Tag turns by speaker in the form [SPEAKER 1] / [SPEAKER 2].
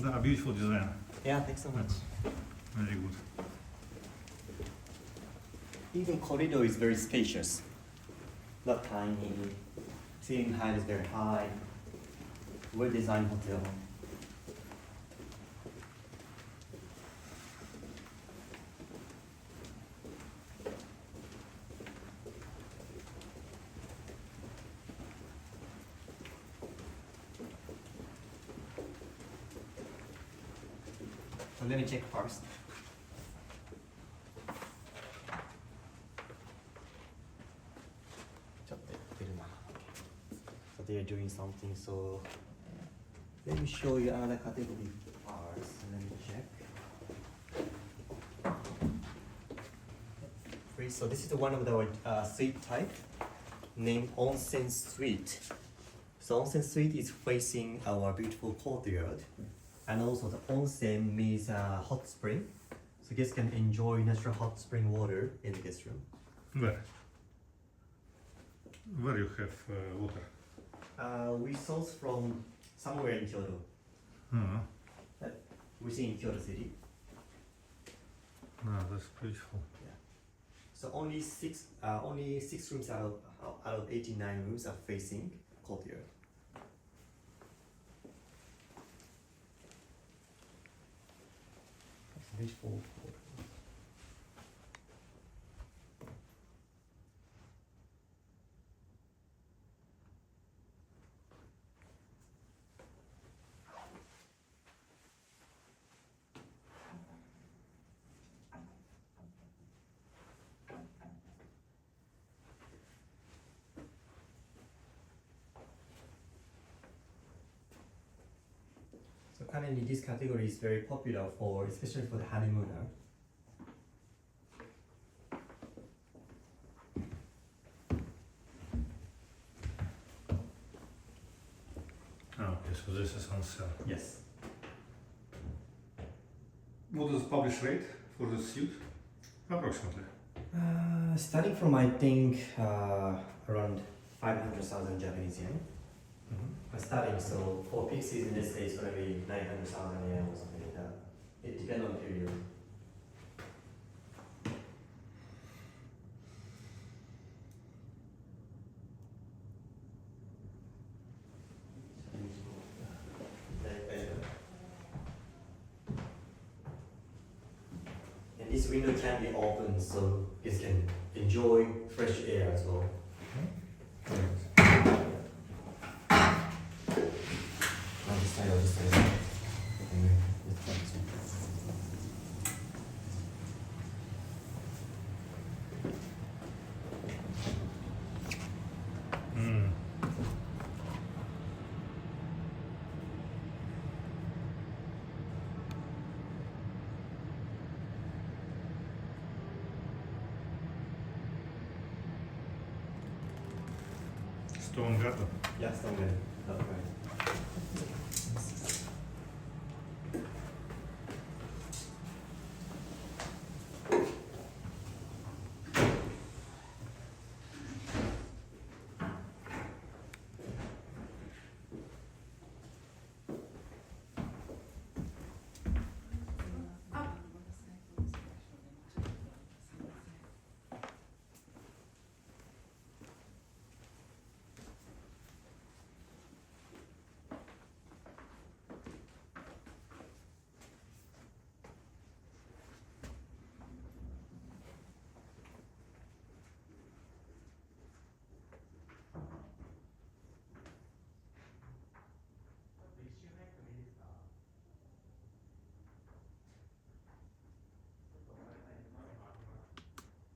[SPEAKER 1] Beautiful design.
[SPEAKER 2] Yeah, thanks so much.
[SPEAKER 1] Very good.
[SPEAKER 2] Even corridor is very spacious. Not tiny. Ceiling height is very high. Well-designed hotel. So let me check first. So they are doing something, so let me show you another category first. Let me check. So this is one of the suite type named Onsen Suite. So Onsen Suite is facing our beautiful courtyard. And also the onsen means hot spring. So guests can enjoy natural hot spring water in the guest room.
[SPEAKER 1] Where? Where you have water?
[SPEAKER 2] We source from somewhere in Kyoto. We see in Kyoto City.
[SPEAKER 1] That's beautiful.
[SPEAKER 2] Yeah. So only six rooms out of 89 rooms are facing courtyard. Beautiful. So currently this category is very popular for, especially for the honeymooner.
[SPEAKER 1] Okay, so this is on sale.
[SPEAKER 2] Yes.
[SPEAKER 1] What is the published rate for the suite? Approximately.
[SPEAKER 2] Starting from I think around 500,000 Japanese yen. Starting, so for peak season, let's say it's gonna be 900,000 yen or something like that. It depends on the period. And this window can be open so you can enjoy fresh air as well. This side.
[SPEAKER 1] Stone garden.
[SPEAKER 2] Yeah, stone garden. That's right.